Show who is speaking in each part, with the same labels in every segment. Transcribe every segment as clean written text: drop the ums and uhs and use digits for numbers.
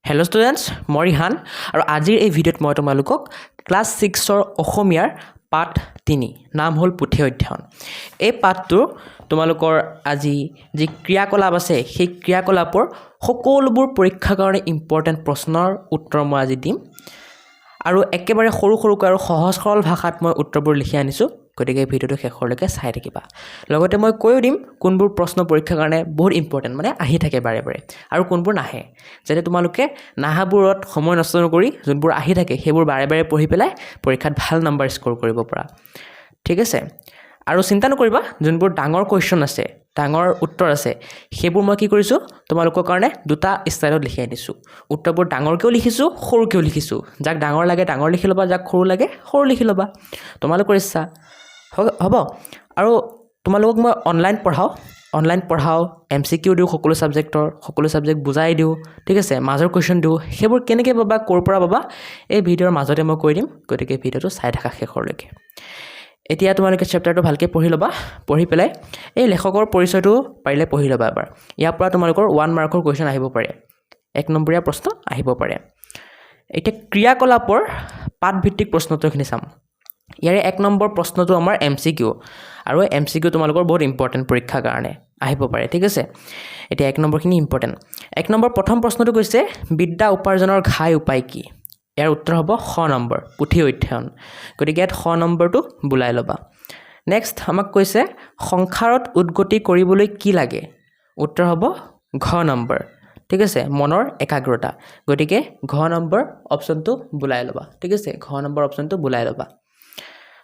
Speaker 1: Hello' students মই ৰিহান আৰু আজিৰ এই ভিডিঅ'ত মই তোমালোকক ক্লাছ 6ৰ অসমীয়াৰ পাঠ 3 নাম হ'ল পুথি অধ্যয়ন। এই পাঠটোৰ তোমালোকৰ আজি যি ক্ৰিয়াকলাপ আছে সেই ক্ৰিয়াকলাপৰ সকলোবোৰ পৰীক্ষাৰ কাৰণে ইম্পৰ্টেণ্ট প্ৰশ্নৰ উত্তৰ মই আজি দিম আৰু একেবাৰে সৰু সৰুকৈ আৰু সহজ সৰল ভাষাত মই উত্তৰবোৰ লিখি আনিছোঁ। গতিকে ভিডিঅ'টো শেষলৈকে চাই থাকিবা। লগতে মই কৈও দিম কোনবোৰ প্ৰশ্ন পৰীক্ষাৰ কাৰণে বহুত ইম্পৰ্টেণ্ট মানে আহি থাকে বাৰে বাৰে আৰু কোনবোৰ নাহে, যাতে তোমালোকে নাহাবোৰত সময় নষ্ট নকৰি যোনবোৰ আহি থাকে সেইবোৰ বাৰে বাৰে পঢ়ি পেলাই পৰীক্ষাত ভাল নম্বৰ স্ক'ৰ কৰিব পৰা। ঠিক আছে, আৰু চিন্তা নকৰিবা, যোনবোৰ ডাঙৰ কুৱেশ্যন আছে, ডাঙৰ উত্তৰ আছে, সেইবোৰ মই কি কৰিছোঁ তোমালোকৰ কাৰণে দুটা ষ্টাইলত লিখি আনিছোঁ। উত্তৰবোৰ ডাঙৰকৈও লিখিছোঁ, সৰুকৈও লিখিছোঁ। যাক ডাঙৰ লাগে ডাঙৰ লিখি ল'বা, যাক সৰু লাগে সৰু লিখি ল'বা, তোমালোকৰ ইচ্ছা। হ'ব, আৰু তোমালোকক মই অনলাইন পঢ়াওঁ, MCQ দিওঁ, সকলো ছাবজেক্ট বুজাই দিওঁ। ঠিক আছে, মাজৰ কুৱেশ্যন দিওঁ। সেইবোৰ কেনেকৈ পাবা, ক'ৰ পৰা পাবা, এই ভিডিঅ'ৰ মাজতে মই কৈ দিম। গতিকে ভিডিঅ'টো চাই থাকা শেষলৈকে। এতিয়া তোমালোকে চেপ্টাৰটো ভালকৈ পঢ়ি ল'বা। পঢ়ি পেলাই এই লেখকৰ পৰিচয়টো পাৰিলে পঢ়ি ল'বা এবাৰ। ইয়াৰ পৰা তোমালোকৰ 1 মাৰ্কৰ কুৱেশ্যন আহিব পাৰে, 1 নম্বৰীয়া প্ৰশ্ন আহিব পাৰে। এতিয়া ক্ৰিয়াকলাপৰ পাঠভিত্তিক প্ৰশ্নোত্তৰখিনি চাম। ইয়াৰে 1 নম্বৰ প্ৰশ্নটো আমাৰ MCQ, আৰু MCQ তোমালোকৰ বহুত ইম্পৰ্টেণ্ট পৰীক্ষাৰ কাৰণে আহিব পাৰে। ঠিক আছে, এতিয়া 1 নম্বৰখিনি ইম্পৰ্টেণ্ট। 1 নম্বৰ প্ৰথম প্ৰশ্নটো কৈছে বিদ্যা উপাৰ্জনৰ ঘাই উপায় কি? ইয়াৰ উত্তৰ হ'ব খ নম্বৰ, পুথি অধ্যয়ন। গতিকে ইয়াত খ নম্বৰটো বোলাই ল'বা। নেক্সট আমাক কৈছে সংসাৰত উদগতি কৰিবলৈ কি লাগে? উত্তৰ হ'ব ঘ নম্বৰ। ঠিক আছে, মনৰ একাগ্ৰতা। গতিকে ঘ নম্বৰ অপশ্যনটো বোলাই ল'বা। ঠিক আছে, ঘ নম্বৰ অপশ্যনটো বোলাই ল'বা।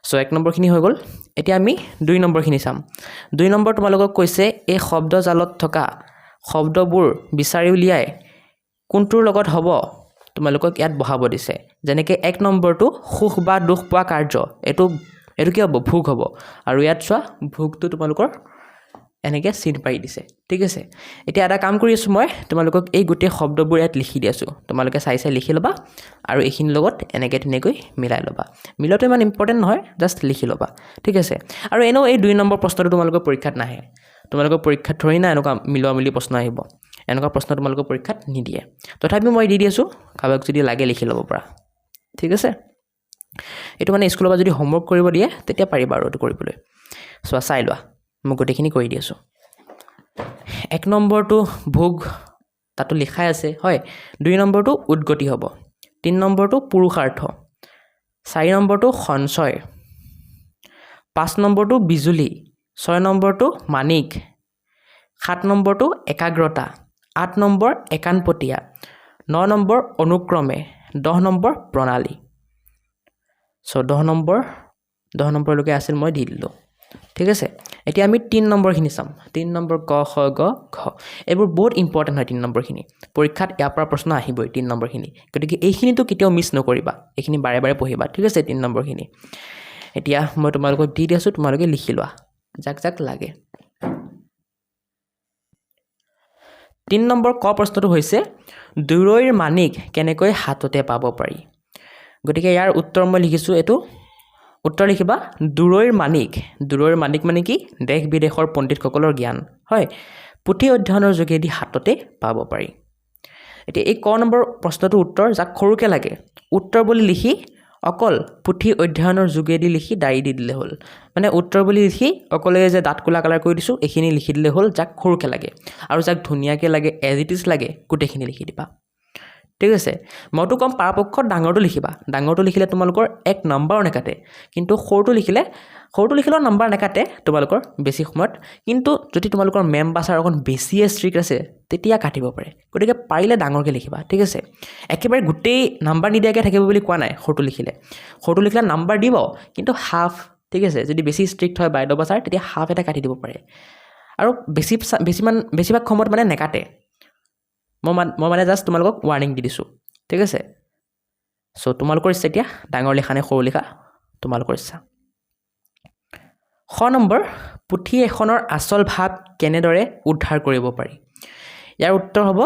Speaker 1: চ' 1 নম্বৰখিনি হৈ গ'ল। এতিয়া আমি 2 নম্বৰখিনি চাম। 2 নম্বৰ তোমালোকক কৈছে এই শব্দজালত থকা শব্দবোৰ বিচাৰি উলিয়াই কোনটোৰ লগত হ'ব তোমালোকক ইয়াত বহাব দিছে। যেনেকৈ 1 নম্বৰটো সুখ বা দুখ পোৱা কাৰ্য, এইটো কি হ'ব? ভোগ হ'ব। আৰু ইয়াত চোৱা ভোগটো তোমালোকৰ এনেকৈ চিন পাৰি দিছে। ঠিক আছে, এতিয়া এটা কাম কৰি আছোঁ মই, তোমালোকক এই গোটেই শব্দবোৰ ইয়াত লিখি দি আছোঁ। তোমালোকে চাই লিখি ল'বা আৰু এইখিনিৰ লগত এনেকৈ ধুনীয়াকৈ মিলাই ল'বা। মিলোৱাটো ইমান ইম্পৰ্টেণ্ট নহয়, জাষ্ট লিখি ল'বা। ঠিক আছে, আৰু এনেও এই 2 নম্বৰ প্ৰশ্নটো তোমালোকৰ পৰীক্ষাত নাহে। তোমালোকৰ পৰীক্ষাত ধৰি না এনেকুৱা মিলোৱা মিলি প্ৰশ্ন আহিব, এনেকুৱা প্ৰশ্ন তোমালোকৰ পৰীক্ষাত নিদিয়ে। তথাপিও মই দি আছোঁ, কাৰোবাক যদি লাগে লিখি ল'ব পৰা। ঠিক আছে, এইটো মানে স্কুলৰ পৰা যদি হোমৱৰ্ক কৰিব দিয়ে তেতিয়া পাৰিবা আৰু এইটো কৰিবলৈ। চোৱা, চাই লোৱা, মই গোটেইখিনি কৰি দি আছোঁ। 1 নম্বৰটো ভোগ, তাতো লিখাই আছে হয়। 2 নম্বৰটো উদগতি হ'ব। 3 নম্বৰটো পুৰুষাৰ্থ। 4 নম্বৰটো সঞ্চয়। 5 নম্বৰটো বিজুলী। 6 নম্বৰটো মাণিক। 7 নম্বৰটো একাগ্ৰতা। 8 নম্বৰ একাণপতীয়া। 9 নম্বৰ অনুক্ৰমে। 10 নম্বৰ প্ৰণালী। চ' 10 নম্বৰলৈকে আছিল, মই দি দিলোঁ। ঠিক আছে, এতিয়া আমি 3 নম্বৰখিনি চাম। 3 নম্বৰ ক, খ, গ, ঘ, এইবোৰ বহুত ইম্পৰ্টেণ্ট হয়। 3 নম্বৰখিনি পৰীক্ষাত ইয়াৰ পৰা প্ৰশ্ন আহিবই 3 নম্বৰখিনি। গতিকে এইখিনিতো কেতিয়াও মিছ নকৰিবা, এইখিনি বাৰে বাৰে পঢ়িবা। ঠিক আছে, 3 নম্বৰখিনি এতিয়া মই তোমালোকক দি আছোঁ, তোমালোকে লিখি লোৱা যাক যাক লাগে। 3 নম্বৰ ক প্ৰশ্নটো হৈছে দূৰৈৰ মাণিক কেনেকৈ হাততে পাব পাৰি? গতিকে ইয়াৰ উত্তৰ মই লিখিছোঁ, এইটো উত্তৰ লিখিবা দূৰৈৰ মাণিক। দূৰৈৰ মাণিক মানে কি? দেশ বিদেশৰ পণ্ডিতসকলৰ জ্ঞান হয়, পুথি অধ্যয়নৰ যোগেদি হাততে পাব পাৰি। এতিয়া এই ক নম্বৰ প্ৰশ্নটোৰ উত্তৰ যাক সৰুকৈ লাগে, উত্তৰ বুলি লিখি অকল পুথি অধ্যয়নৰ যোগেদি লিখি ডায়েৰী দি দিলে হ'ল। মানে উত্তৰ বুলি লিখি অকলে যে দাঁত ক'লা কালাৰ কৰি দিছোঁ এইখিনি লিখি দিলে হ'ল, যাক সৰুকৈ লাগে। আৰু যাক ধুনীয়াকৈ লাগে, এজ ইট ইজ লাগে, গোটেইখিনি লিখি দিবা। ঠিক আছে, মইতো ক'ম পৰাপক্ষত ডাঙৰটো লিখিবা। ডাঙৰটো লিখিলে তোমালোকৰ 1 নম্বৰো নেকাটে, কিন্তু সৰুটো লিখিলেও নম্বৰ নেকাটে তোমালোকৰ বেছি সময়ত। কিন্তু যদি তোমালোকৰ মেম বা ছাৰ অকণ বেছিয়ে ষ্ট্ৰিক্ট আছে তেতিয়া কাটিব পাৰে। গতিকে পাৰিলে ডাঙৰকৈ লিখিবা। ঠিক আছে, একেবাৰে গোটেই নাম্বাৰ নিদিয়াকৈ থাকিব বুলি কোৱা নাই। সৰুটো লিখিলে নাম্বাৰ দিব, কিন্তু হাফ। ঠিক আছে, যদি বেছি ষ্ট্ৰিক্ট হয় বাইদেউ বা ছাৰ তেতিয়া হাফ এটা কাটি দিব পাৰে। আৰু বেছিভাগ সময়ত মানে নেকাটে। মই মানে জাষ্ট তোমালোকক ৱাৰ্ণিং দি দিছোঁ। ঠিক আছে, চ' তোমালোকৰ ইচ্ছা এতিয়া ডাঙৰ লিখা নে সৰু লিখা, তোমালোকৰ ইচ্ছা। খ নম্বৰ পুথি এখনৰ আচল ভাৱ কেনেদৰে উদ্ধাৰ কৰিব পাৰি? ইয়াৰ উত্তৰ হ'ব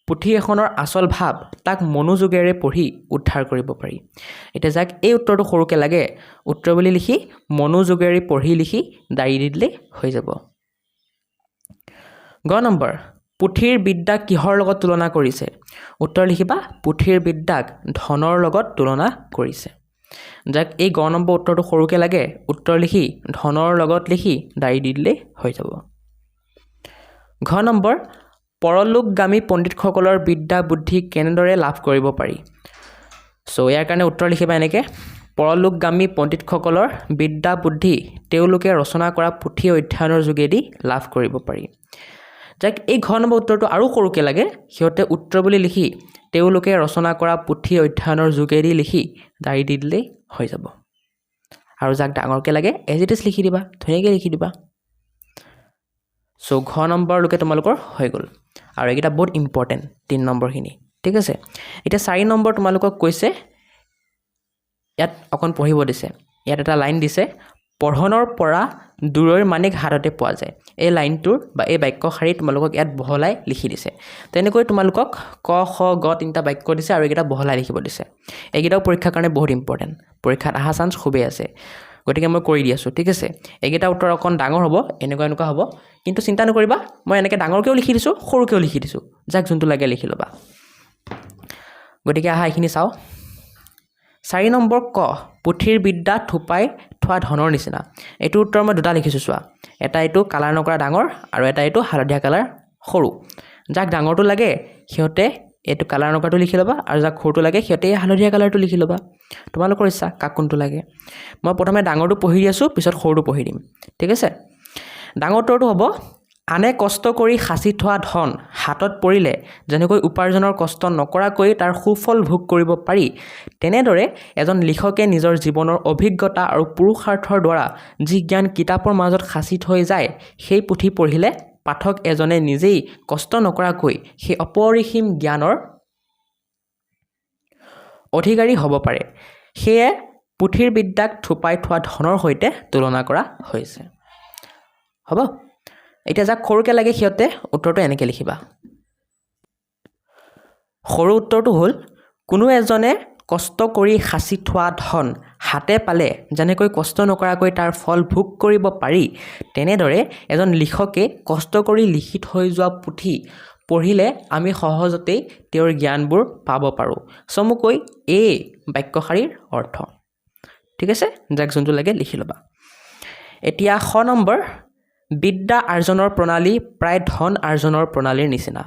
Speaker 1: পুথি এখনৰ আচল ভাৱ তাক মনোযোগেৰে পঢ়ি উদ্ধাৰ কৰিব পাৰি। এতিয়া যাক এই উত্তৰটো সৰুকৈ লাগে, উত্তৰ বুলি লিখি মনোযোগেৰে পঢ়ি লিখি ডায়েৰী দি দিলেই হৈ যাব। গ নম্বৰ পুথিৰ বিদ্যাক কিহৰ লগত তুলনা কৰিছে উত্তৰ লিখিবা পুথিৰ বিদ্যাক ধনৰ লগত তুলনা কৰিছে যাক এই গ নম্বৰ উত্তৰটো সৰুকে লাগে উত্তৰ লিখি ধনৰ লগত লিখি দাই দি দিলে হৈ যাব ঘ নম্বৰ পৰলোকগামী পণ্ডিতসকলৰ বিদ্যা বুদ্ধি কেনেদৰে লাভ কৰিব পাৰি সো ইয়াৰ কাৰণে উত্তৰ লিখিবা এনেকে পৰলোকগামী পণ্ডিতসকলৰ বিদ্যা বুদ্ধি তেওঁলোকে ৰচনা কৰা পুথি অধ্যয়নৰ যোগেদি লাভ কৰিব পাৰি যাক এই ঘ নম্বৰ উত্তৰটো আৰু সৰুকে লাগে সিহঁতে উত্তৰ বুলি লিখি তেওঁলোকে ৰচনা কৰা পুথি অধ্যয়নৰ যোগেদি লিখি দাই দি দিলে হৈ যাব আৰু যাক ডাঙৰকে লাগে এজ ইট ইজ লিখি দিবা ধুনীয়াকৈ লিখি দিবা সো ঘ নম্বৰলৈকে তোমালোকৰ হৈ গ'ল আৰু এইকেইটা বহুত ইম্পৰ্টেণ্ট 3 নম্বৰখিনি ঠিক আছে এতিয়া 4 নম্বৰ তোমালোকক কৈছে ইয়াত অকণ পঢ়িব দিছে ইয়াত এটা লাইন দিছে পঢ়নৰ পৰা দূৰৰ মানিক হাততে পোৱা যায় এই লাইনটোৰ বা এই বাক্য শাৰী তোমালোকক ইয়াত বহলাই লিখি দিছে তেনেকৈ তোমালোকক ক খ গ তিনিটা বাক্য দিছে আৰু এইকেইটা বহলাই লিখিব দিছে এইকেইটাও পৰীক্ষাৰ কাৰণে বহুত ইম্পৰ্টেণ্ট পৰীক্ষাত অহা চান্স খুবেই আছে গতিকে মই কৰি দি আছোঁ ঠিক আছে এইকেইটা উত্তৰ অকণ ডাঙৰ হ'ব এনেকুৱা হ'ব কিন্তু চিন্তা নকৰিবা মই এনেকৈ ডাঙৰকৈও লিখি দিছোঁ সৰুকৈও লিখি দিছোঁ যাক যোনটো লাগে লিখি ল'বা গতিকে আহা এইখিনি চাওঁ 4 নম্বৰ ক পুথিৰ বিদ্যা থোপাই থোৱা ধনৰ নিচিনা এইটো উত্তৰ মই দুটা লিখিছোঁ চোৱা এটা এইটো কালাৰ নকৰা ডাঙৰ আৰু এটা এইটো হালধীয়া কালাৰ সৰু যাক ডাঙৰটো লাগে সিহঁতে এইটো কালাৰ নকৰাটো লিখি ল'বা আৰু যাক সৰুটো লাগে সিহঁতে হালধীয়া কালাৰটো লিখি ল'বা তোমালোকৰ ইচ্ছা কাক কোনটো লাগে মই প্ৰথমে ডাঙৰটো পঢ়ি দি আছোঁ পিছত সৰুটো পঢ়ি দিম ঠিক আছে ডাঙৰটোৰটো হ'ব আনে কষ্ট কৰি সাঁচি থোৱা ধন হাতত পৰিলে যেনেকৈ উপাৰ্জনৰ কষ্ট নকৰাকৈ তাৰ সুফল ভোগ কৰিব পাৰি তেনেদৰে এজন লিখকে নিজৰ জীৱনৰ অভিজ্ঞতা আৰু পুৰুষাৰ্থৰ দ্বাৰা যি জ্ঞান কিতাপৰ মাজত সাঁচি থৈ যায় সেই পুথি পঢ়িলে পাঠক এজনে নিজেই কষ্ট নকৰাকৈ সেই অপৰিসীম জ্ঞানৰ অধিকাৰী হ'ব পাৰে সেয়ে পুথিৰ বিদ্যাক থোপাই থোৱা ধনৰ সৈতে তুলনা কৰা হৈছে হ'ব এতিয়া যাক সৰুকৈ লাগে সিহঁতে উত্তৰটো এনেকৈ লিখিবা সৰু উত্তৰটো হ'ল কোনো এজনে কষ্ট কৰি সাঁচি থোৱা ধন হাতে পালে যেনেকৈ কষ্ট নকৰাকৈ তাৰ ফল ভোগ কৰিব পাৰি তেনেদৰে এজন লিখকে কষ্ট কৰি লিখি থৈ যোৱা পুথি পঢ়িলে আমি সহজতেই তেওঁৰ জ্ঞানবোৰ পাব পাৰোঁ চমুকৈ এই বাক্য শাৰীৰ অৰ্থ ঠিক আছে যাক যোনটো লাগে লিখি ল'বা এতিয়া খ নম্বৰ বিদ্যা আৰ্জনৰ প্ৰণালী প্ৰায় ধন আৰ্জনৰ প্ৰণালীৰ নিচিনা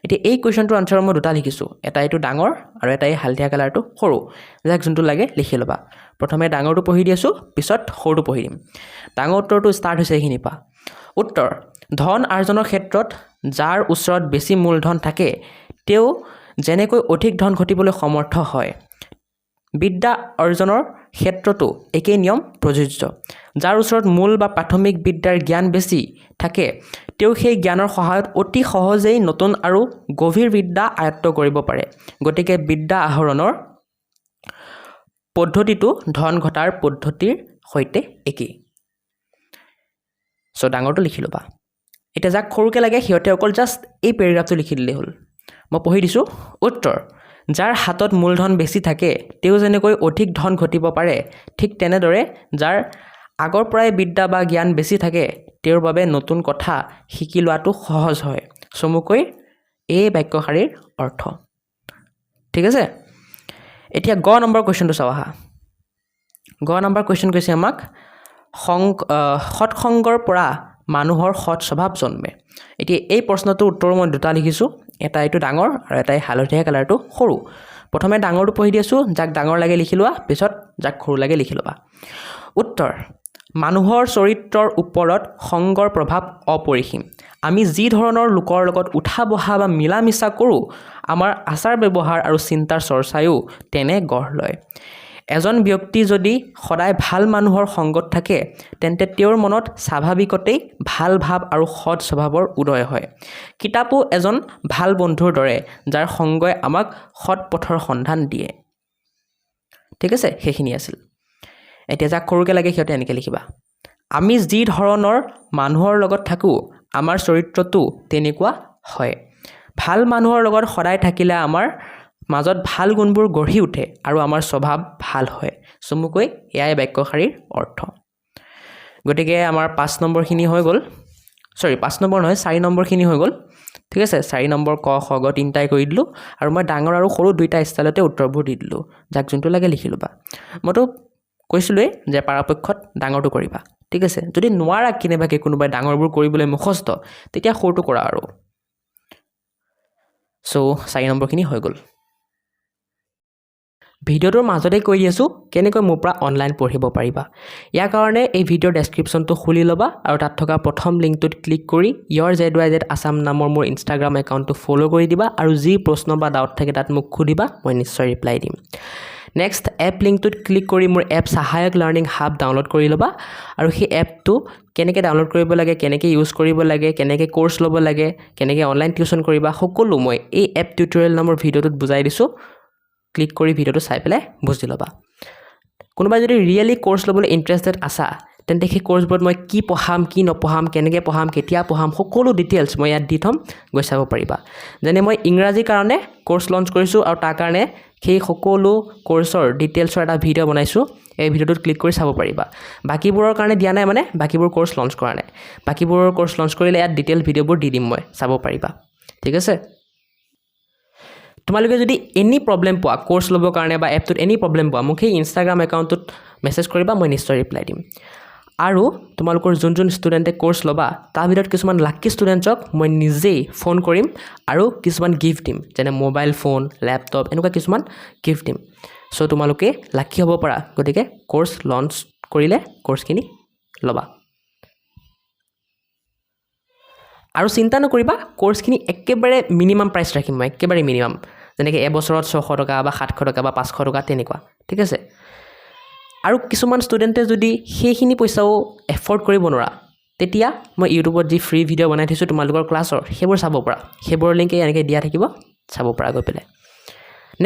Speaker 1: এতিয়া এই কুৱেশ্যনটোৰ আনচাৰ মই দুটা লিখিছোঁ এটা এইটো ডাঙৰ আৰু এটা এই হালধীয়া কালাৰটো সৰু যাক যোনটো লাগে লিখি ল'বা প্ৰথমে ডাঙৰটো পঢ়ি দি আছোঁ পিছত সৰুটো পঢ়ি দিম ডাঙৰ উত্তৰটো ষ্টাৰ্ট হৈছে এইখিনি পা উত্তৰ ধন আৰ্জনৰ ক্ষেত্ৰত যাৰ ওচৰত বেছি মূলধন থাকে তেওঁ যেনেকৈ অধিক ধন ঘটিবলৈ সমৰ্থ হয় বিদ্যা অৰ্জনৰ ক্ষেত্ৰতো একেই নিয়ম প্ৰযোজ্য যাৰ ওচৰত মূল বা প্ৰাথমিক বিদ্যাৰ জ্ঞান বেছি থাকে তেওঁ সেই জ্ঞানৰ সহায়ত অতি সহজেই নতুন আৰু গভীৰ বিদ্যা আয়ত্ত কৰিব পাৰে গতিকে বিদ্যা আহৰণৰ পদ্ধতিটো ধন ঘটাৰ পদ্ধতিৰ সৈতে একেই সো ডাঙৰটো লিখি ল'বা এতিয়া যাক সৰুকৈ লাগে সিহঁতে অকল জাষ্ট এই পেৰেগ্ৰাফটো লিখি দিলেই হ'ল মই পঢ়ি দিছোঁ উত্তৰ যাৰ হাতত মূলধন বেছি থাকে তেওঁ যেনেকৈ অধিক ধন ঘটিব পাৰে ঠিক তেনেদৰে যাৰ আগৰ পৰাই বিদ্যা বা জ্ঞান বেছি থাকে তেওঁৰ বাবে নতুন কথা শিকি লোৱাটো সহজ হয় চমুকৈ এই বাক্য শাৰীৰ অৰ্থ ঠিক আছে এতিয়া গ নম্বৰ কুৱেশ্যনটো চাওঁ আহা গ নম্বৰ কুৱেশ্যন কৈছে আমাক সৎসংগৰ পৰা মানুহৰ সৎ স্বভাৱ জন্মে এতিয়া এই প্ৰশ্নটোৰ উত্তৰ মই দুটা লিখিছোঁ এটা এইটো ডাঙৰ আৰু এটা এই হালধীয়া কালাৰটো সৰু প্ৰথমে ডাঙৰটো পঢ়ি দি আছোঁ যাক ডাঙৰ লাগে লিখি লোৱা পিছত যাক সৰু লাগে লিখি ল'বা উত্তৰ মানুহৰ চৰিত্ৰৰ ওপৰত সংগৰ প্ৰভাৱ অপৰিসীম আমি যি ধৰণৰ লোকৰ লগত উঠা বহা বা মিলা মিছা কৰোঁ আমাৰ আচাৰ ব্যৱহাৰ আৰু চিন্তাৰ চৰ্চায়ো তেনে গঢ় লয় এজন ব্যক্তি যদি সদায় ভাল মানুহৰ সংগত থাকে তেন্তে তেওঁৰ মনত স্বাভাৱিকতেই ভাল ভাৱ আৰু সৎ স্বভাৱৰ উদয় হয় কিতাপো এজন ভাল বন্ধুৰ দৰে যাৰ সংগই আমাক সৎ পথৰ সন্ধান দিয়ে ঠিক আছে সেইখিনি আছিল এতিয়া যাক সৰুকৈ লাগে সিহঁতে এনেকৈ লিখিবা আমি যি ধৰণৰ মানুহৰ লগত থাকোঁ আমাৰ চৰিত্ৰটো তেনেকুৱা হয় ভাল মানুহৰ লগত সদায় থাকিলে আমাৰ মাজত ভাল গুণবোৰ গঢ়ি উঠে আৰু আমাৰ স্বভাৱ ভাল হয় চমুকৈ এয়াই বাক্য শাৰীৰ অৰ্থ গতিকে আমাৰ 5 নম্বৰখিনি হৈ গ'ল 5 নম্বৰ নহয় 4 নম্বৰখিনি হৈ গ'ল ঠিক আছে 4 নম্বৰ ক খ গ তিনটাই কৰি দিলোঁ আৰু মই ডাঙৰ আৰু সৰু দুইটা ষ্টাইলতে উত্তৰবোৰ দি দিলোঁ যাক যোনটো লাগে লিখি ল'বা মইতো কৈছিলোঁৱে যে পৰাপক্ষত ডাঙৰটো কৰিবা ঠিক আছে যদি নোৱাৰা কেনেবাকৈ কোনোবাই ডাঙৰবোৰ কৰিবলৈ মুখস্থ তেতিয়া সৰুটো কৰা আৰু সো 4 নম্বৰখিনি হৈ গ'ল ভিডিঅ'টোৰ মাজতে কৈ দি আছোঁ কেনেকৈ মোৰ পৰা অনলাইন পঢ়িব পাৰিবা ইয়াৰ কাৰণে এই ভিডিঅ'ৰ ডেছক্ৰিপশ্যনটো খুলি ল'বা আৰু তাত থকা প্ৰথম লিংকটোত ক্লিক কৰি YourZYZ Assam নামৰ মোৰ ইনষ্টাগ্ৰাম একাউণ্টটো ফ'ল' কৰি দিবা আৰু যি প্ৰশ্ন বা ডাউট থাকে তাত মোক সুধিবা মই নিশ্চয় ৰিপ্লাই দিম নেক্সট এপ লিংকটোত ক্লিক কৰি মোৰ এপ সহায়ক লাৰ্ণিং হাব ডাউনলোড কৰি ল'বা আৰু সেই এপটো কেনেকৈ ডাউনলোড কৰিব লাগে কেনেকৈ ইউজ কৰিব লাগে কেনেকৈ কোৰ্চ ল'ব লাগে কেনেকৈ অনলাইন টিউশ্যন কৰিবা সকলো মই এই এপ টিউটৰিয়েল নামৰ ভিডিঅ'টোত বুজাই দিছোঁ ক্লিক কৰি ভিডিঅ'টো চাই পেলাই বুজি ল'বা কোনোবাই যদি ৰিয়েলি কোৰ্চ ল'বলৈ ইণ্টাৰেষ্টেড আছা তেন্তে সেই কোৰ্চবোৰত মই কি পঢ়াম কি নপঢ়াম কেনেকৈ পঢ়াম কেতিয়া পঢ়াম সকলো ডিটেইলছ মই ইয়াত দি থ'ম গৈ চাব পাৰিবা যেনে মই ইংৰাজীৰ কাৰণে কোৰ্চ লঞ্চ কৰিছোঁ আৰু তাৰ কাৰণে সেই সকলো কোৰ্চৰ ডিটেইলছৰ এটা ভিডিঅ' বনাইছোঁ এই ভিডিঅ'টোত ক্লিক কৰি চাব পাৰিবা বাকীবোৰৰ কাৰণে দিয়া নাই মানে বাকীবোৰ কোৰ্চ লঞ্চ কৰা নাই বাকীবোৰৰ কোৰ্চ লঞ্চ কৰিলে ইয়াত ডিটেইল ভিডিঅ'বোৰ দি দিম মই চাব পাৰিবা ঠিক আছে তোমালোকে যদি এনি প্ৰব্লেম পোৱা কোৰ্চ ল'বৰ কাৰণে বা এপটোত এনি প্ৰব্লেম পোৱা মোক সেই ইনষ্টাগ্ৰাম একাউণ্টটোত মেছেজ কৰিবা মই নিশ্চয় ৰিপ্লাই দিম আৰু তোমালোকৰ যোন ষ্টুডেণ্টে কোৰ্চ ল'বা তাৰ ভিতৰত কিছুমান লাকি ষ্টুডেণ্টছক মই নিজেই ফোন কৰিম আৰু কিছুমান গিফ্ট দিম যেনে মোবাইল ফোন লেপটপ এনেকুৱা কিছুমান গিফ্ট দিম চ' তোমালোকে লাকি হ'ব পাৰা গতিকে কোৰ্চ লঞ্চ কৰিলে কোৰ্চখিনি ল'বা আৰু চিন্তা নকৰিবা কোৰ্চখিনি একেবাৰে মিনিমাম প্ৰাইচ ৰাখিম মই একেবাৰে মিনিমাম যেনেকৈ এবছৰত 600 টকা বা 700 টকা বা 500 টকা তেনেকুৱা ঠিক আছে আৰু কিছুমান ষ্টুডেণ্টে যদি সেইখিনি পইচাও এফৰ্ড কৰিব নোৱাৰা তেতিয়া মই ইউটিউবত যি ফ্ৰী ভিডিঅ' বনাই থৈছোঁ তোমালোকৰ ক্লাছৰ সেইবোৰ চাব পাৰা সেইবোৰৰ লিংক এনেকৈ দিয়া থাকিব চাব পাৰা গৈ পেলাই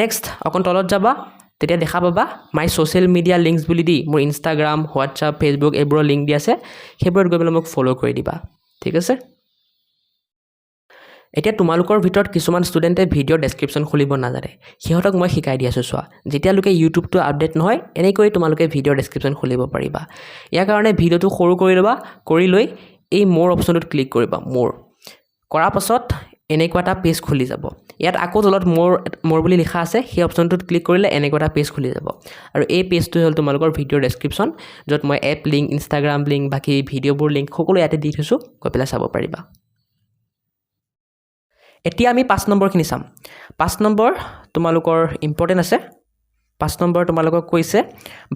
Speaker 1: নেক্সট অকণ তলত যাবা তেতিয়া দেখা পাবা মাই ছ'চিয়েল মিডিয়া লিংকছ বুলি দি মোৰ ইনষ্টাগ্ৰাম হোৱাটছআপ ফেচবুক এইবোৰৰ লিংক দি আছে সেইবোৰত গৈ পেলাই মোক ফ'ল' কৰি দিবা ঠিক আছে এতিয়া তোমালোকৰ ভিতৰত কিছুমান ষ্টুডেণ্টে ভিডিঅ'ৰ ডেছক্ৰিপশ্যন খুলিব নাজানে সিহঁতক মই শিকাই দি আছোঁ চোৱা যেতিয়ালৈকে ইউটিউবটো আপডেট নহয় এনেকৈ তোমালোকে ভিডিঅ'ৰ ডেছক্ৰিপশ্যন খুলিব পাৰিবা ইয়াৰ কাৰণে ভিডিঅ'টো সৰু কৰি ল'বা কৰি লৈ এই মোৰ অপশ্যনটোত ক্লিক কৰিবা মোৰ কৰাৰ পাছত এনেকুৱা এটা পেজ খুলি যাব ইয়াত আকৌ তলত মোৰ বুলি লিখা আছে সেই অপশ্যনটোত ক্লিক কৰিলে এনেকুৱা এটা পেজ খুলি যাব আৰু এই পেজটো হ'ল তোমালোকৰ ভিডিঅ'ৰ ডেছক্ৰিপশ্যন য'ত মই এপ লিংক ইনষ্টাগ্ৰাম লিংক বাকী ভিডিঅ'বোৰ লিংক সকলো ইয়াতে দি থৈছোঁ গৈ পেলাই চাব পাৰিবা এতিয়া আমি 5 নম্বৰখিনি চাম 5 নম্বৰ তোমালোকৰ ইম্পৰ্টেণ্ট আছে 5 নম্বৰ তোমালোকক কৈছে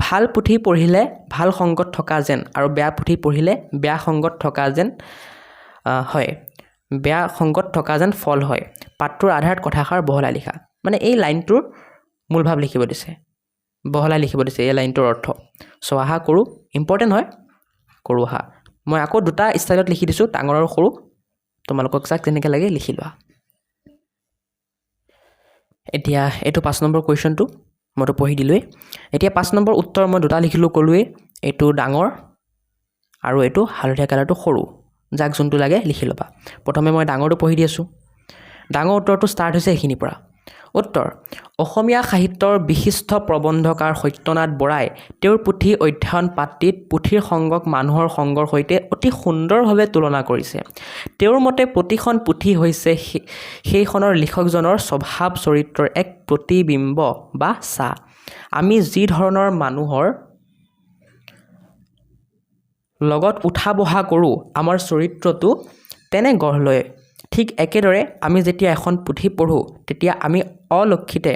Speaker 1: ভাল পুথি পঢ়িলে ভাল সংগত থকা যেন আৰু বেয়া পুথি পঢ়িলে বেয়া সংগত থকা যেন হয় বেয়া সংগত থকা যেন ফল হয় পাঠটোৰ আধাৰত কথাষাৰ বহলাই লিখা মানে এই লাইনটোৰ মূল ভাৱ লিখিব দিছে বহলাই লিখিব দিছে এই লাইনটোৰ অৰ্থ চ' আহা কৰোঁ ইম্পৰ্টেণ্ট হয় কৰোঁ আহা মই আকৌ দুটা ষ্টাইলত লিখি দিছোঁ ডাঙৰ আৰু সৰু তোমালোকক চাক যেনেকৈ লাগে লিখি লোৱা এতিয়া এইটো 5 নম্বৰ কুৱেশ্যনটো মইতো পঢ়ি দিলোঁৱেই এতিয়া 5 নম্বৰ উত্তৰ মই দুটা লিখিলোঁ ক'লোৱেই এইটো ডাঙৰ আৰু এইটো হালধীয়া কালাৰটো সৰু যাক যোনটো লাগে লিখি ল'বা প্ৰথমে মই ডাঙৰটো পঢ়ি দি আছোঁ ডাঙৰ উত্তৰটো ষ্টাৰ্ট হৈছে এইখিনিৰ পৰা উত্তৰ অসমীয়া সাহিত্যৰ বিশিষ্ট প্ৰবন্ধকাৰ সত্যনাথ বৰাই তেওঁৰ পুথি অধ্যয়ন পাত্ৰিত পুথিৰ সংগক মানুহৰ সংগৰ সৈতে অতি সুন্দৰভাৱে তুলনা কৰিছে তেওঁৰ মতে প্ৰতিখন পুথি হৈছে সেইখনৰ লিখকজনৰ স্বভাৱ চৰিত্ৰৰ এক প্ৰতিবিম্ব বা ছাঁ আমি যি ধৰণৰ মানুহৰ লগত উঠা বহা কৰোঁ আমাৰ চৰিত্ৰটো তেনে গঢ় লয় ঠিক একেদৰে আমি যেতিয়া এখন পুথি পঢ়োঁ তেতিয়া আমি অলক্ষিতে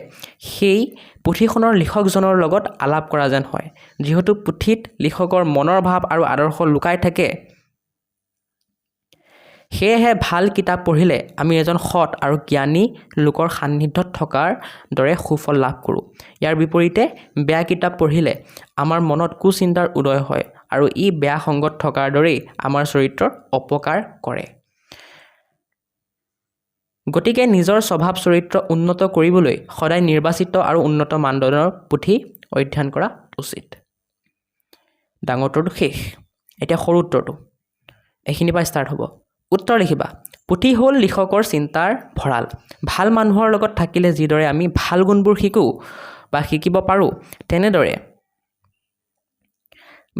Speaker 1: সেই পুথিখনৰ লিখকজনৰ লগত আলাপ কৰা যেন হয় যিহেতু পুথিত লিখকৰ মনৰ ভাৱ আৰু আদৰ্শ লুকাই থাকে সেয়েহে ভাল কিতাপ পঢ়িলে আমি এজন সৎ আৰু জ্ঞানী লোকৰ সান্নিধ্যত থকাৰ দৰে সুফল লাভ কৰোঁ ইয়াৰ বিপৰীতে বেয়া কিতাপ পঢ়িলে আমাৰ মনত কুচিন্তাৰ উদয় হয় আৰু ই বেয়া সংগত থকাৰ দৰেই আমাৰ চৰিত্ৰৰ অপকাৰ কৰে গতিকে নিজৰ স্বভাৱ চৰিত্ৰ উন্নত কৰিবলৈ সদায় নিৰ্বাচিত আৰু উন্নত মানদণ্ডৰ পুথি অধ্যয়ন কৰা উচিত ডাঙৰ উত্তৰটো শেষ এতিয়া সৰু উত্তৰটো এইখিনিৰ পৰা ষ্টাৰ্ট হ'ব উত্তৰ লিখিবা পুথি হ'ল লিখকৰ চিন্তাৰ ভঁৰাল ভাল মানুহৰ লগত থাকিলে যিদৰে আমি ভাল গুণবোৰ শিকোঁ বা শিকিব পাৰোঁ তেনেদৰে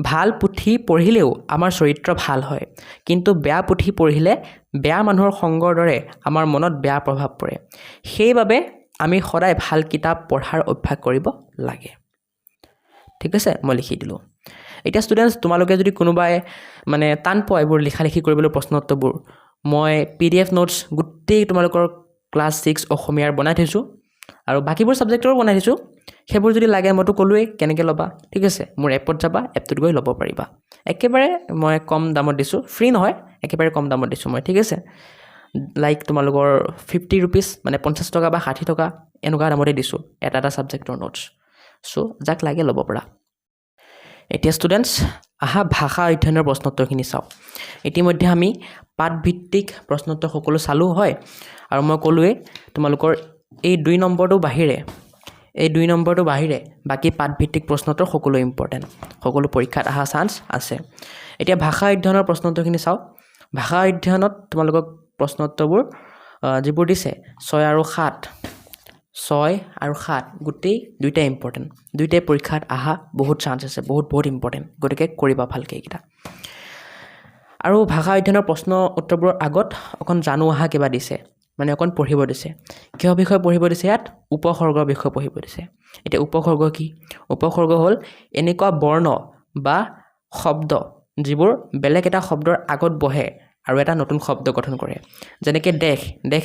Speaker 1: ভাল পুথি পঢ়িলেও আমাৰ চৰিত্ৰ ভাল হয় কিন্তু বেয়া পুথি পঢ়িলে বেয়া মানুহৰ সংগৰ দৰে আমাৰ মনত বেয়া প্ৰভাৱ পৰে সেইবাবে আমি সদায় ভাল কিতাপ পঢ়াৰ অভ্যাস কৰিব লাগে ঠিক আছে মই লিখি দিলোঁ এতিয়া ষ্টুডেণ্টছ তোমালোকে যদি কোনোবাই মানে টান পোৱা এইবোৰ লিখা কৰিবলৈ প্ৰশ্ন উত্তৰবোৰ মই PDF নোটছ গোটেই তোমালোকৰ ক্লাছ 6 অসমীয়াৰ বনাই থৈছোঁ আৰু বাকিবোৰ ছাবজেক্টৰো বনাই থৈছোঁ সেইবোৰ যদি লাগে মইতো ক'লোৱেই কেনেকৈ ল'বা ঠিক আছে মোৰ এপত যাবা এপটোত গৈ ল'ব পাৰিবা একেবাৰে মই কম দামত দিছোঁ ফ্ৰী নহয় একেবাৰে কম দামত দিছোঁ মই ঠিক আছে লাইক তোমালোকৰ 50 rupees মানে 50 টকা বা 60 টকা এনেকুৱা দামতে দিছোঁ এটা ছাবজেক্টৰ নোটছ চ' যাক লাগে ল'ব পৰা এতিয়া ষ্টুডেণ্টছ আহা ভাষা অধ্যয়নৰ প্ৰশ্নোত্তৰখিনি চাওঁ ইতিমধ্যে আমি পাঠভিত্তিক প্ৰশ্নোত্তৰ সকলো চালোঁ হয় আৰু মই ক'লোৱেই তোমালোকৰ এই 2 নম্বৰটো বাহিৰে বাকী পাঠভিত্তিক প্ৰশ্নোত্তৰ সকলো ইম্পৰ্টেণ্ট সকলো পৰীক্ষাত অহা চান্স আছে এতিয়া ভাষা অধ্যয়নৰ প্ৰশ্নোত্তৰখিনি চাওঁ ভাষা অধ্যয়নত তোমালোকক প্ৰশ্নোত্তৰবোৰ যিবোৰ দিছে 6 আৰু 7 গোটেই দুইটাই ইম্পৰ্টেণ্ট দুইটাই পৰীক্ষাত অহা বহুত চান্স আছে বহুত ইম্পৰ্টেণ্ট গতিকে কৰিবা ভালকৈ এইকেইটা আৰু ভাষা অধ্যয়নৰ প্ৰশ্ন উত্তৰবোৰৰ আগত অকণ জানো অহা কিবা দিছে মানে অকণ পঢ়িব দিছে কিহৰ বিষয়ে পঢ়িব দিছে ইয়াত উপসৰ্গৰ বিষয়ে পঢ়িব দিছে এতিয়া উপসৰ্গ কি উপসৰ্গ হ'ল এনেকুৱা বৰ্ণ বা শব্দ যিবোৰ বেলেগ এটা শব্দৰ আগত বহে আৰু এটা নতুন শব্দ গঠন কৰে যেনেকৈ দেশ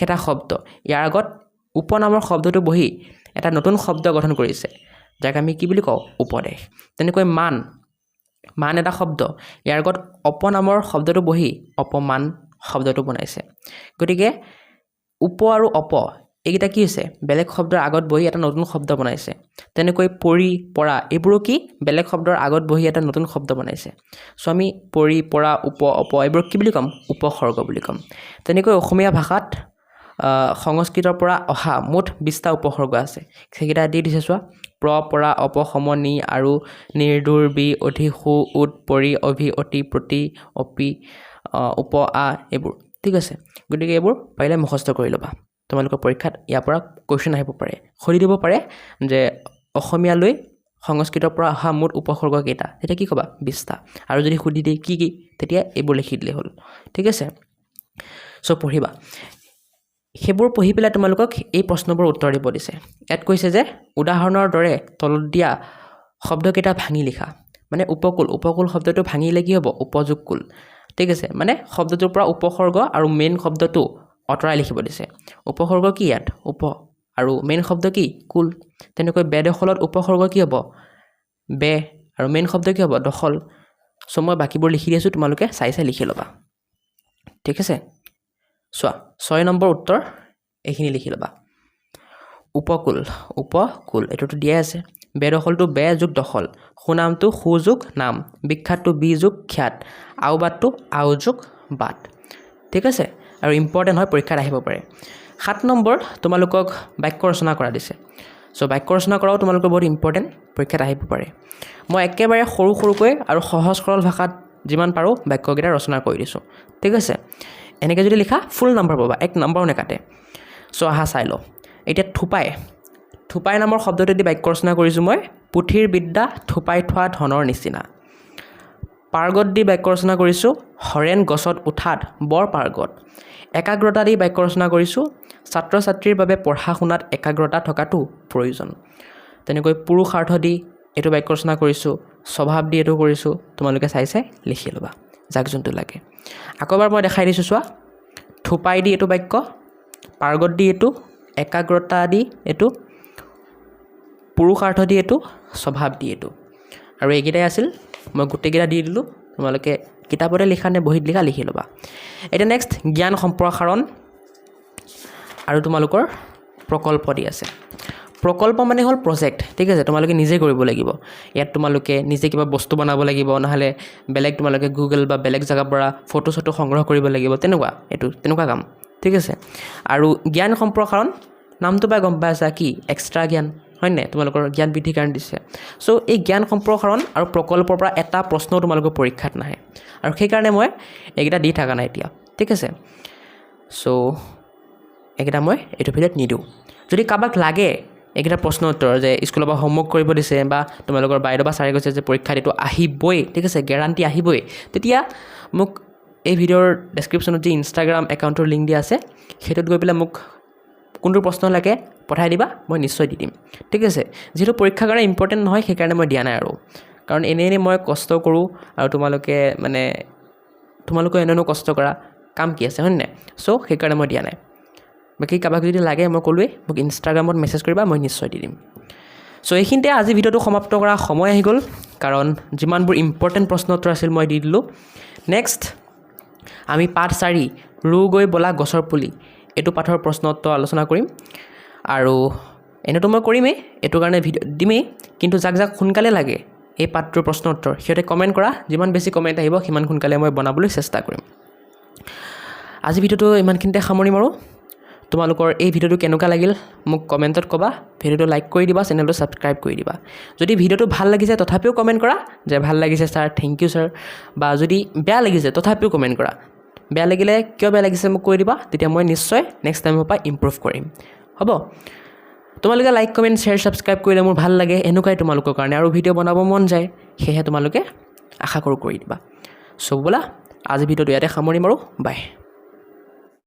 Speaker 1: এটা শব্দ ইয়াৰ আগত উপনামৰ শব্দটো বহি এটা নতুন শব্দ গঠন কৰিছে যাক আমি কি বুলি কওঁ উপদেশ তেনেকৈ মান এটা শব্দ ইয়াৰ আগত অপনামৰ শব্দটো বহি অপমান শব্দটো বনাইছে গতিকে উপ আৰু অপ এইকেইটা কি হৈছে বেলেগ শব্দৰ আগত বহি এটা নতুন শব্দ বনাইছে তেনেকৈ পৰি পৰা এইবোৰো কি বেলেগ শব্দৰ আগত বহি এটা নতুন শব্দ বনাইছে চ' আমি পৰি পৰা উপ অপ এইবোৰ কি বুলি ক'ম উপসৰ্গ বুলি ক'ম তেনেকৈ অসমীয়া ভাষাত সংস্কৃতৰ পৰা অহা মুঠ 20টা উপসৰ্গ আছে সেইকেইটা দি দিছে চোৱা পৰা অপসমনি আৰু নিৰ্দুৰ বি অধি সু উৎ পৰি অভি অতি প্ৰতি অপি উপ আ এইবোৰ ঠিক আছে গতিকে এইবোৰ পাৰিলে মুখস্থ কৰি ল'বা তোমালোকৰ পৰীক্ষাত ইয়াৰ পৰা কুৱেশ্যন আহিব পাৰে সুধি দিব পাৰে যে অসমীয়ালৈ সংস্কৃতৰ পৰা অহা মুঠ উপসৰ্গ কেইটা তেতিয়া কি ক'বা 20টা আৰু যদি সুধি দিয়ে কি তেতিয়া এইবোৰ লিখি দিলে হ'ল ঠিক আছে চ' পঢ়িবা সেইবোৰ পঢ়ি পেলাই তোমালোকক এই প্ৰশ্নবোৰ উত্তৰ দিব দিছে ইয়াত কৈছে যে উদাহৰণৰ দৰে তলত দিয়া শব্দকেইটা ভাঙি লিখা মানে উপকূল শব্দটো ভাঙিলে কি হ'ব উপযোগকুল ঠিক আছে মানে শব্দটোৰ পৰা উপসৰ্গ আৰু মেইন শব্দটো অতৰাই লিখিব দিছে উপসৰ্গ কি ইয়াত উপ আৰু মেইন শব্দ কি কুল তেনেকৈ বেদখলত উপসৰ্গ কি হ'ব বে আৰু মেইন শব্দ কি হ'ব দখল চ' মই বাকীবোৰ লিখি দিছোঁ তোমালোকে চাই লিখি ল'বা ঠিক আছে চোৱা 6 নম্বৰ উত্তৰ এইখিনি লিখি ল'বা উপকূল এইটোতো দিয়াই আছে বেদখলটো বে যোগ দখল সুনামটো সু যোগ নাম বিখ্যাতটো বি যোগ খ্যাত আওবাদটো আও যোগ বাট ঠিক আছে আৰু ইম্পৰ্টেণ্ট হয় পৰীক্ষাত আহিব পাৰে 7 নম্বৰ তোমালোকক বাক্য ৰচনা কৰা দিছে চ' বাক্য ৰচনা কৰাও তোমালোকৰ বহুত ইম্পৰ্টেণ্ট পৰীক্ষাত আহিব পাৰে মই একেবাৰে সৰুকৈ আৰু সহজ সৰল ভাষাত যিমান পাৰোঁ বাক্যকেইটা ৰচনা কৰি দিছোঁ ঠিক আছে এনেকৈ যদি লিখা ফুল নম্বৰ পাবা 1 নম্বৰো নেকাটে চ' আহা চাই লওঁ এতিয়া থোপাই নামৰ শব্দটো দি বাক্য ৰচনা কৰিছোঁ মই পুথিৰ বিদ্যা থোপাই থোৱা ধনৰ নিচিনা পাৰ্গত দি বাক্য ৰচনা কৰিছোঁ হৰেণ গছত উঠাত বৰ পাৰ্গত একাগ্ৰতা দি বাক্য ৰচনা কৰিছোঁ ছাত্ৰ ছাত্ৰীৰ বাবে পঢ়া শুনাত একাগ্ৰতা থকাটো প্ৰয়োজন তেনেকৈ পুৰুষাৰ্থ দি এইটো বাক্য ৰচনা কৰিছোঁ স্বভাৱ দি এইটো কৰিছোঁ তোমালোকে চাই লিখি ল'বা যাক যোনটো লাগে আকৌ এবাৰ মই দেখাই দিছোঁ চোৱা থোপাই দি এইটো বাক্য পাৰ্গত দি এইটো একাগ্ৰতা দি এইটো পুৰুষাৰ্থ দি এইটো স্বভাৱ দি এইটো আৰু এইকেইটাই আছিল মই গোটেইকেইটা দি দিলোঁ তোমালোকে কিতাপতে লিখা নে বহীত লিখা লিখি ল'বা এতিয়া নেক্সট জ্ঞান সম্প্ৰসাৰণ আৰু তোমালোকৰ প্ৰকল্প দি আছে প্ৰকল্প মানে হ'ল প্ৰজেক্ট ঠিক আছে তোমালোকে নিজে কৰিব লাগিব ইয়াত তোমালোকে নিজে কিবা বস্তু বনাব লাগিব নহ'লে বেলেগ তোমালোকে গুগল বা বেলেগ জেগাৰ পৰা ফটো সংগ্ৰহ কৰিব লাগিব তেনেকুৱা কাম ঠিক আছে আৰু জ্ঞান সম্প্ৰসাৰণ নামটো পাই গম পাইছা কি এক্সট্ৰা জ্ঞান হয় নাই তোমালোকৰ জ্ঞান বৃদ্ধিৰ কাৰণে দিছে চ' এই জ্ঞান সম্প্ৰসাৰণ আৰু প্ৰকল্পৰ পৰা এটা প্ৰশ্নও তোমালোকৰ পৰীক্ষাত নাহে আৰু সেইকাৰণে মই এইকেইটা দি থকা নাই এতিয়া ঠিক আছে চ' এইকেইটা মই এইটো ভিডিঅ'ত নিদিওঁ যদি কাৰোবাক লাগে এইকেইটা প্ৰশ্ন উত্তৰ যে স্কুলৰ পৰা হোমৱৰ্ক কৰিব দিছে বা তোমালোকৰ বাইদেউ বা ছাৰে কৈছে যে পৰীক্ষাত এইটো আহিবই ঠিক আছে গেৰাণ্টি আহিবই তেতিয়া মোক এই ভিডিঅ'ৰ ডেছক্ৰিপশ্যনত যি ইনষ্টাগ্ৰাম একাউণ্টৰ লিংক দিয়া আছে সেইটোত গৈ পেলাই মোক কোনটো প্ৰশ্ন লাগে পঠাই দিবা মই নিশ্চয় দি দিম ঠিক আছে যেহেতু পৰীক্ষাৰ কাৰণে ইম্পৰ্টেণ্ট নহয় সেইকাৰণে মই দিয়া নাই আৰু কাৰণ এনেই মই কষ্ট কৰোঁ আৰু তোমালোকে এনেও কষ্ট কৰা কাম কি আছে হয় নাই চ' সেইকাৰণে মই দিয়া নাই বাকী কাৰোবাক যদি লাগে মই ক'লোৱেই মোক ইনষ্টাগ্ৰামত মেছেজ কৰিবা মই নিশ্চয় দি দিম চ' এইখিনিতে আজি ভিডিঅ'টো সমাপ্ত কৰা সময় আহি গ'ল কাৰণ যিমানবোৰ ইম্পৰ্টেণ্ট প্ৰশ্ন উত্তৰ আছিল মই দি দিলোঁ নেক্সট আমি পাঠ 4 ৰুই গৈ বলা গছৰ পুলি এইটো পাঠৰ প্ৰশ্ন উত্তৰ আলোচনা কৰিম আৰু এনেতো মই কৰিমেই এইটো কাৰণে ভিডিঅ' দিমেই কিন্তু যাক সোনকালে লাগে এই পাঠটোৰ প্ৰশ্ন উত্তৰ সিহঁতে কমেণ্ট কৰা যিমান বেছি কমেণ্ট আহিব সিমান সোনকালে মই বনাবলৈ চেষ্টা কৰিম আজি ভিডিঅ'টো ইমানখিনিতে সামৰি মাৰোঁ তোমালোকৰ এই ভিডিঅ'টো কেনেকুৱা লাগিল মোক কমেণ্টত ক'বা ভিডিঅ'টো লাইক কৰি দিবা চেনেলটো ছাবস্ক্ৰাইব কৰি দিবা যদি ভিডিঅ'টো ভাল লাগিছে তথাপিও কমেণ্ট কৰা যে ভাল লাগিছে ছাৰ থেংক ইউ ছাৰ বা যদি বেয়া লাগিছে তথাপিও কমেণ্ট কৰা বেয়া লাগিলে কিয় বেয়া লাগিছে মোক কৈ দিবা তেতিয়া মই নিশ্চয় নেক্সট টাইমৰ পৰা ইম্প্ৰুভ কৰিম হ'ব তোমালোকে লাইক কমেণ্ট শ্বেয়াৰ ছাবস্ক্ৰাইব কৰিলে মোৰ ভাল লাগে এনেকুৱাই তোমালোকৰ কাৰণে আৰু ভিডিঅ' বনাব মন যায় সেয়েহে তোমালোকে আশা কৰোঁ কৰি দিবা চ' ব'লা আজি ভিডিঅ'টো ইয়াতে সামৰি মাৰোঁ বাই